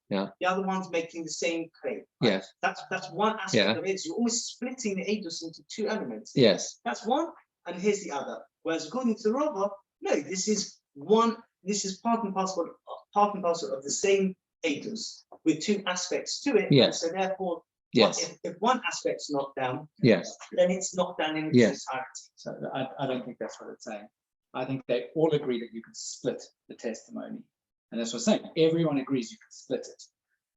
Yeah. The other one's making the same claim. Right? Yes. That's one aspect of it. You're almost splitting the edus into two elements. Yes. That's one, and here's the other. Whereas according to Rava, no, this is one. This is part and parcel of the same edus with two aspects to it. Yes. And so therefore, Yes. if one aspect's knocked down, Yes. then it's knocked down in its Yes. entirety. So I don't think that's what it's saying. I think they all agree that you can split the testimony. And that's what I'm saying. Everyone agrees you can split it.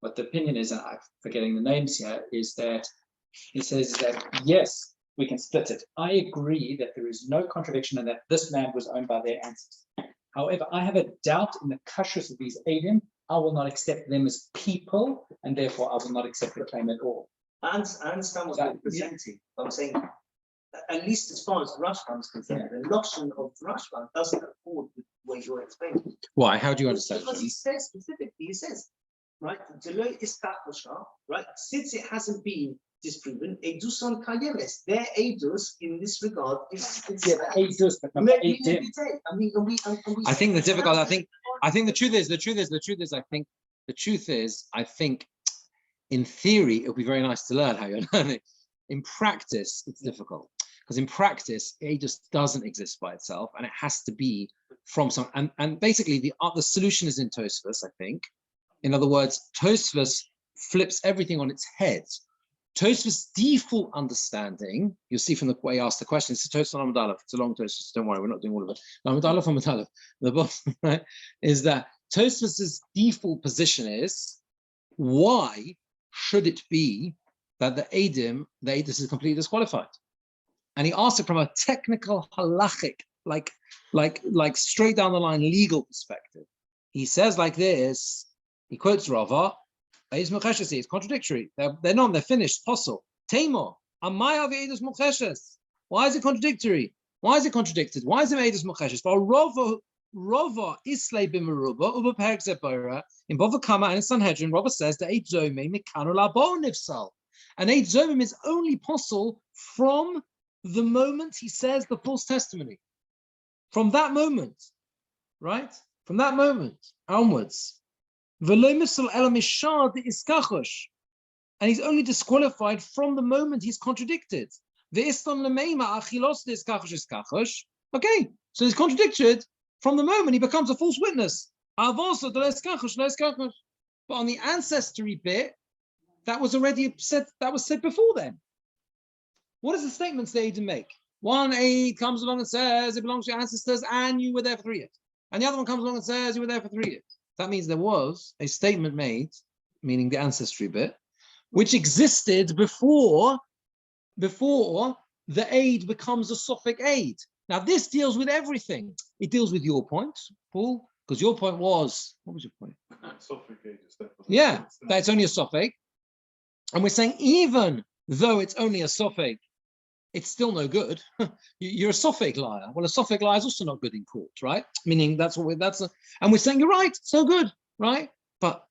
But the opinion is, and I'm forgetting the names here, is that he says that, yes, we can split it. I agree that there is no contradiction and that this land was owned by their ancestors. However, I have a doubt in the kashrus of these Adim. I will not accept them as people, and therefore I will not accept the claim at all. I understand what you're presenting. I'm saying, at least as far as Rashban is concerned, the notion of Rashban doesn't accord with the way you're explaining. Why? How do you understand? Because he says specifically, he says, right, right, since it hasn't been disproven, Eduson Kayemes, their Edus in this regard is Edus, but not Edim. I think the difficult. I think the truth is, I think, in theory, it would be very nice to learn how you're learning. In practice, it's difficult because in practice, Edus doesn't exist by itself, and it has to be from some. And basically, the solution is in Tosfos, I think. In other words, Tosfos flips everything on its head. Tosfos' default understanding, you'll see from the way he asked the question, it's a Tosfos on Amud Aleph. It's a long Tosfos, don't worry, we're not doing all of it. Amud Aleph on Amud Aleph. The bottom, right, is that Tosfos' default position is, why should it be that the Edus is completely disqualified? And he asked it from a technical halachic, like straight down the line legal perspective. He says like this, he quotes Rava, it's contradictory. They're finished. Possible. Tamor. Why is it contradictory? Why is it contradicted? Why is it Edus Mecheshes? For Rava Islay Bimaruba, Uba Perek Zebora, in Bava Kama and in Sanhedrin, Rava says that Eid Zomim Mikanu Labo Nifsal. And Eid Zomim is only possible from the moment he says the false testimony. From that moment, right? From that moment onwards. And he's only disqualified from the moment he's contradicted. Okay, so he's contradicted from the moment he becomes a false witness. But on the ancestry bit, that was already said, that was said before then. What is the statements they to make? One aid comes along and says it belongs to your ancestors and you were there for 3 years. And the other one comes along and says you were there for 3 years. That means there was a statement made, meaning the ancestry bit, which existed before the aid becomes a Sophic aid. Now, this deals with everything. It deals with your point, Paul, because your point was, what was your point? Yeah, that it's only a Sophic. And we're saying even though it's only a Sophic, it's still no good. You're a Sophic liar. Well, a Sophic liar is also not good in court, right? Meaning and we're saying you're right, it's no good, right? But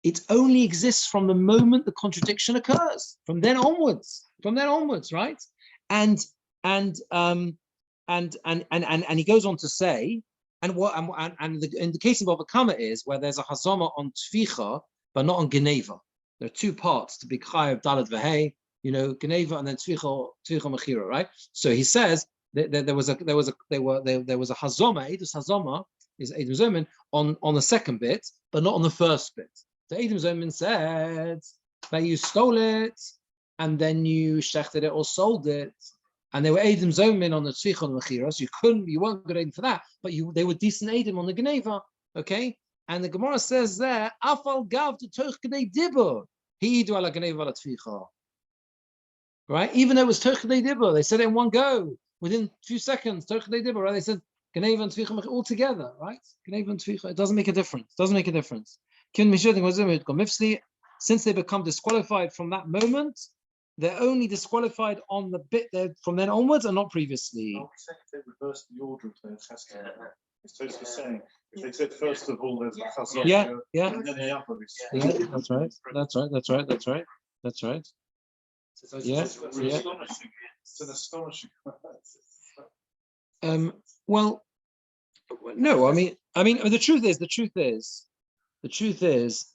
it only exists from the moment the contradiction occurs. From then onwards, right? And he goes on to say, in the case of Bava Kama is where there's a hazama on tficha, but not on geneva. There are two parts to be chayav dalad v'hei. Geneva and then Tzvicha Mechira, right? So he says that there was a hazoma, Edus hazoma is Edus Zomin on the second bit, but not on the first bit. So Edus Zomin said that you stole it and then you shechted it or sold it, and they were Edus Zomin on the Tzvicha Mechira, so you weren't good Edom for that, but they were decent Edom on the Geneva, okay? And the Gemora says there, Afal gav to toch kedei dibur, he idu ala Geneva ala Tzvicha. Right? Even though it was Tochadei Dibur, they said it in one go, within a few seconds, Tochadei Dibur, right? They said Geneva and Tzvicha all together, right? Geneva and Tzvicha, it doesn't make a difference. Since they become disqualified from that moment, they're only disqualified on the bit there from then onwards and not previously. Are we saying if they reverse the order of their testimony? It's totally saying, if they said first of all, there's the chazon, Yeah. and then the upper is. Yeah, that's right. Yeah. It's an astonishing. Well, no, I mean, the truth is that, the truth is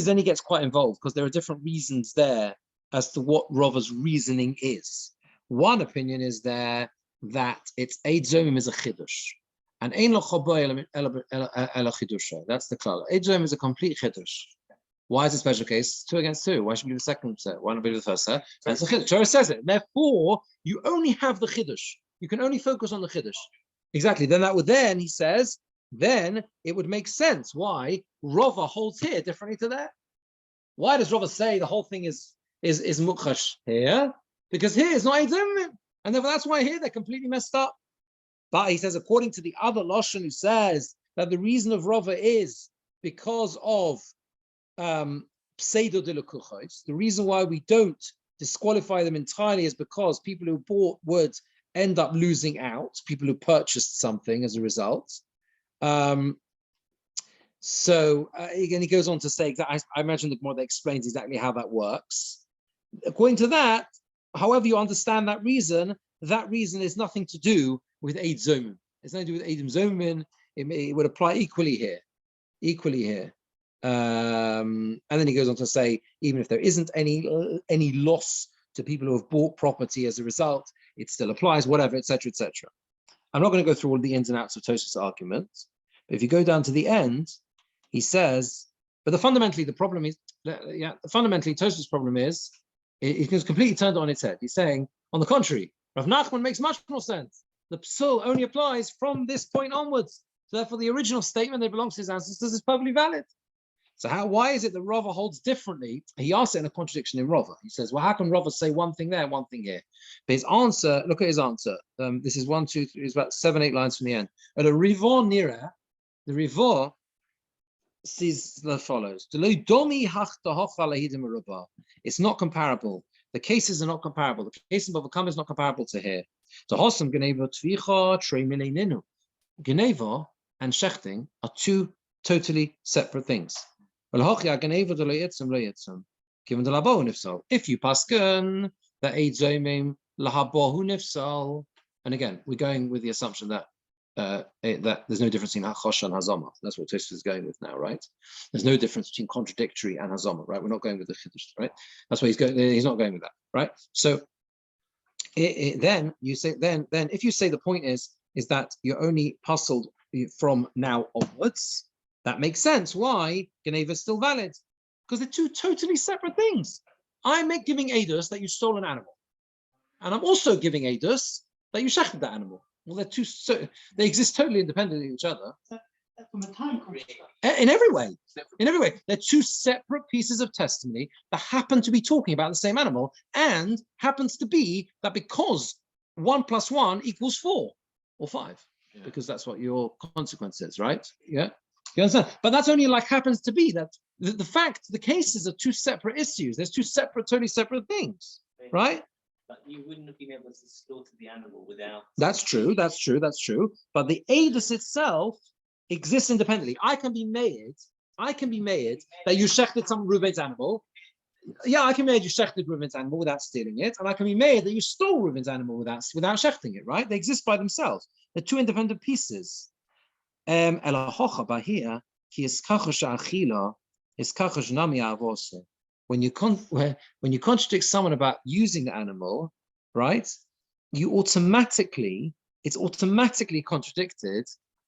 then he gets quite involved because there are different reasons there as to what Rava's reasoning is. One opinion is there that it's Eid Zomim is a Chiddush. And Ein Lo Chaboy Ela Chidusha. That's the klal. Eid Zomim is a complete Chiddush. Why is it a special case? 2 against 2. Why should we be the second set? Why not be the first set? That's the Chiddush. Torah says it. Therefore, you only have the Chiddush. You can only focus on the Chiddush. Exactly. Then he says, then it would make sense why Rava holds here differently to that. Why does Rava say the whole thing is mukhash here? Because here it's not Eid Zomim. And therefore that's why here they're completely messed up. But he says, according to the other Lashon who says that the reason of Rava is because of pseudo de lekuchos, the reason why we don't disqualify them entirely is because people who bought would end up losing out, people who purchased something as a result. Again, he goes on to say that I imagine the Gemora that explains exactly how that works. According to that, however you understand that reason is nothing to do with Eid Zomim. It's nothing to do with Eidim Zomim. It would apply equally here. And then he goes on to say, even if there isn't any loss to people who have bought property as a result, it still applies, whatever, etc., etc. I'm not going to go through all the ins and outs of Tosfos' arguments, but if you go down to the end, he says, fundamentally Tosfos' problem is, it was completely turned on its head. He's saying, on the contrary, Rav Nachman makes much more sense. The psul only applies from this point onwards. So therefore, the original statement that belongs to his ancestors is perfectly valid. So why is it that Rava holds differently? He asks it in a contradiction in Rava. He says, well, how can Rava say one thing there and one thing here? But his answer, look at his answer. This is 1, 2, 3, it's about 7, 8 lines from the end. At a Rivor Nira, the Rivor says the follows. It's not comparable. The cases are not comparable. The case in Bava Kama is not comparable to here. So Hossam Geneva Tvicha Trei Mileninu. Geneva and Shechting are two totally separate things. Given the Labohu Nifsal. If you pasken that Eid Zomim Lahabohu Nifsal, and again, we're going with the assumption that that there's no difference in Hachosh and Hazama. That's what Tosfos is going with now, right? There's no difference between contradictory and Hazama, right? We're not going with the Chiddush, right? That's why he's not going with that, right? So then you say, then if you say the point is that you're only puzzled from now onwards, that makes sense. Why Geneva is still valid? Because they're two totally separate things. I'm giving Eidos that you stole an animal, and I'm also giving Eidos that you shechted that animal. Well, they exist totally independently of each other. From a time concept. In every way. They're two separate pieces of testimony that happen to be talking about the same animal, and happens to be that because 1 + 1 = 4 or 5, because that's what your consequence is, right? Yeah, you understand? But that's only happens to be that the cases are two separate issues. There's two totally separate things, right? But you wouldn't have been able to slaughter the animal without. That's true. But the Eidos itself exists independently. I can be made that you shechted some Reuven's animal. Yeah, I can be made you shechted Reuven's animal without stealing it, and I can be made that you stole Reuven's animal without shechting it. Right? They exist by themselves. They're two independent pieces. When you contradict someone about using the animal, right? It's automatically contradicted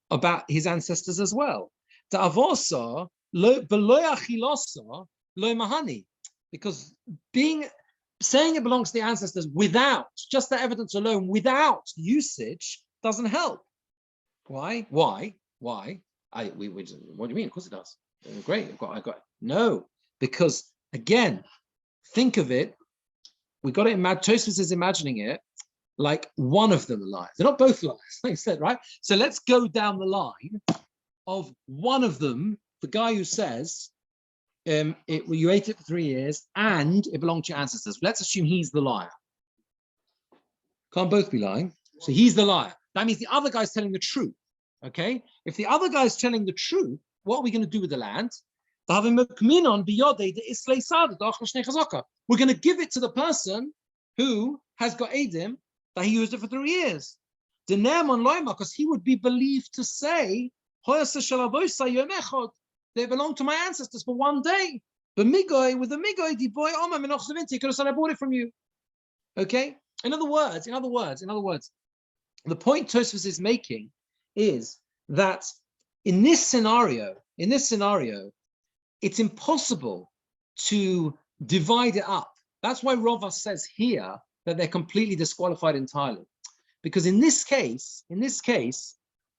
about his ancestors as well. Because saying it belongs to the ancestors without just the evidence alone, without usage, doesn't help. Why? What do you mean? Of course it does. Great. I got it. No, because again, think of it. We got it in Tosfos is imagining it like one of them lies. They're not both lies, like I said, right? So let's go down the line of one of them, the guy who says you ate it for 3 years and it belonged to your ancestors. Let's assume he's the liar. Can't both be lying. So he's the liar. That means the other guy's telling the truth. Okay? If the other guy's telling the truth, what are we going to do with the land? We're going to give it to the person who has got Edim that he used it for 3 years. Because he would be believed to say, they belong to my ancestors for 1 day. But Migoy, with the Migoy, the boy, he could have said, I bought it from you. Okay? In other words, the point Tosfos is making is that in this scenario, it's impossible to divide it up. That's why Rava says here that they're completely disqualified entirely. Because in this case,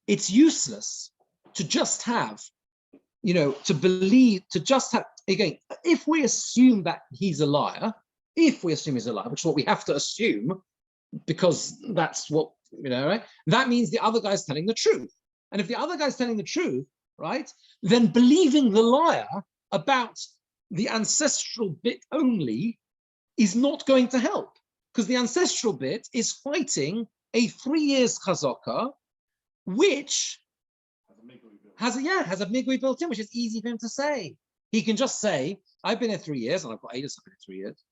it's useless to just have, again, if we assume that he's a liar, which is what we have to assume, because that's what, right? That means the other guy's telling the truth. And if the other guy's telling the truth, right, then believing the liar about the ancestral bit only is not going to help, because the ancestral bit is fighting a 3 years chazaka, which has a migui built in, which is easy for him to say. He can just say, I've been here 3 years, and I've got Adis for 3 years,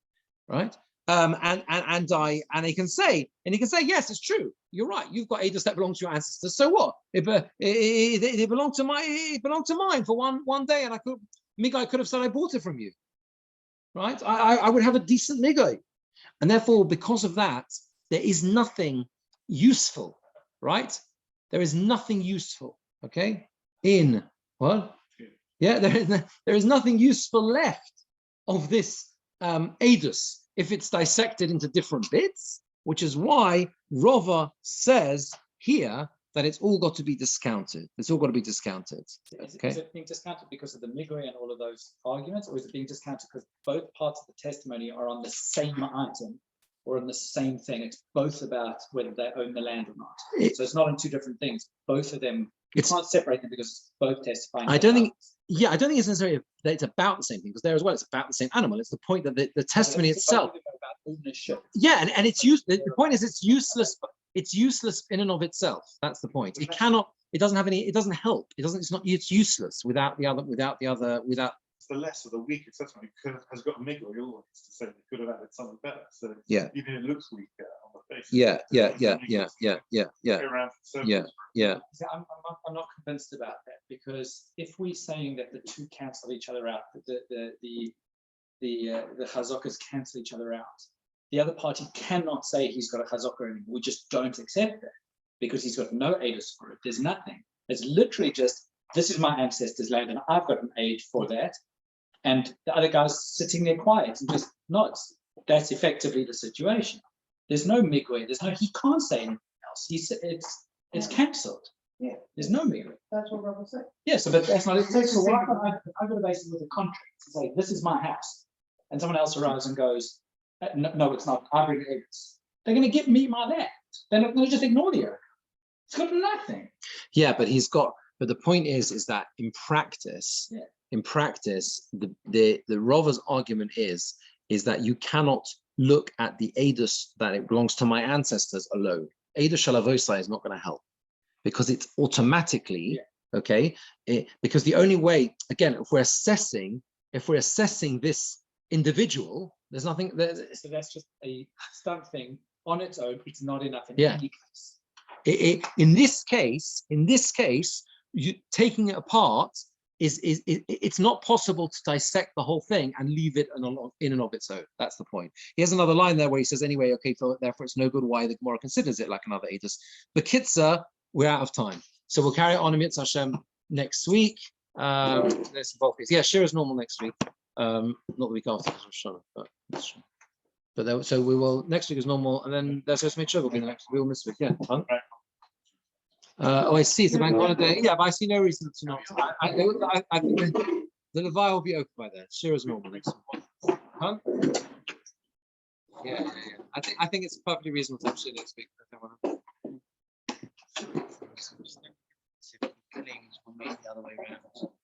right? And he can say, yes, it's true. You're right. You've got Adis that belong to your ancestors. So what? It belonged to mine for one day, and Migai could have said I bought it from you, right? I would have a decent Migai, and therefore, because of that, there is nothing useful, right? There is nothing useful. Okay, in what? Yeah, there is nothing useful left of this Adus if it's dissected into different bits, which is why Rava says here that it's all got to be discounted. It's all got to be discounted. Okay. Is it being discounted because of the Migui and all of those arguments, or is it being discounted because both parts of the testimony are on the same item or on the same thing? It's both about whether they own the land or not. So it's not on two different things. Both of them, you can't separate them because it's both testifying. I don't think it's necessarily that it's about the same thing, because there as well, it's about the same animal. It's the point that the testimony itself. Yeah, and it's used. The point is it's useless. It's useless in and of itself. That's the point. It cannot. It doesn't have any. It doesn't help. It doesn't. It's not. It's useless without the other. Without the lesser, the weaker testimony has got a miggle always to say they could have added something better. So yeah, even if it looks weaker on the face. Yeah. See, I'm not convinced about that, because if we're saying that the two cancel each other out, the chazokas cancel each other out, the other party cannot say he's got a chazaka anymore. We just don't accept that because he's got no aidus for it. There's nothing. It's literally just, this is my ancestors' land and I've got an aid for that. And the other guy's sitting there quiet and just nods. That's effectively the situation. There's no migwe. He can't say anything else. It's cancelled. Yeah. There's no migwe. That's what Robert said. Yes, but that's not it. So what I've got to base it with a contract to say, this is my house. And someone else arrives and goes, no, it's not. I bring aidus. They're going to give me my land. They're not going to just ignore the owner. It's got nothing. Yeah, but the point is that in practice, the Rava's argument is that you cannot look at the Adus that it belongs to my ancestors alone. Adus Shalavosai is not going to help, because it's automatically, because the only way, again, if we're assessing this individual, there's nothing there. So that's just a stunt thing on its own. It's not enough in any case. In this case, you taking it apart it's not possible to dissect the whole thing and leave it in and of its own. That's the point. He has another line there where he says, anyway, okay, so therefore it's no good why the Gemora considers it like another Adus. But Kitza, we're out of time. So we'll carry on in Mitzvah Hashem next week. There's some bulk. Yeah, Shir is normal next week. Not the week after, but so we will, next week is normal, and then there's just make sure we'll be the next, we will miss week. Yeah. Huh? I see. It's a bank holiday. Yeah, but I see no reason to not. I think the Levi will be open by then. Sure as normal next week. Huh? Yeah. I think it's perfectly reasonable to actually next week. Claims will make the other way around.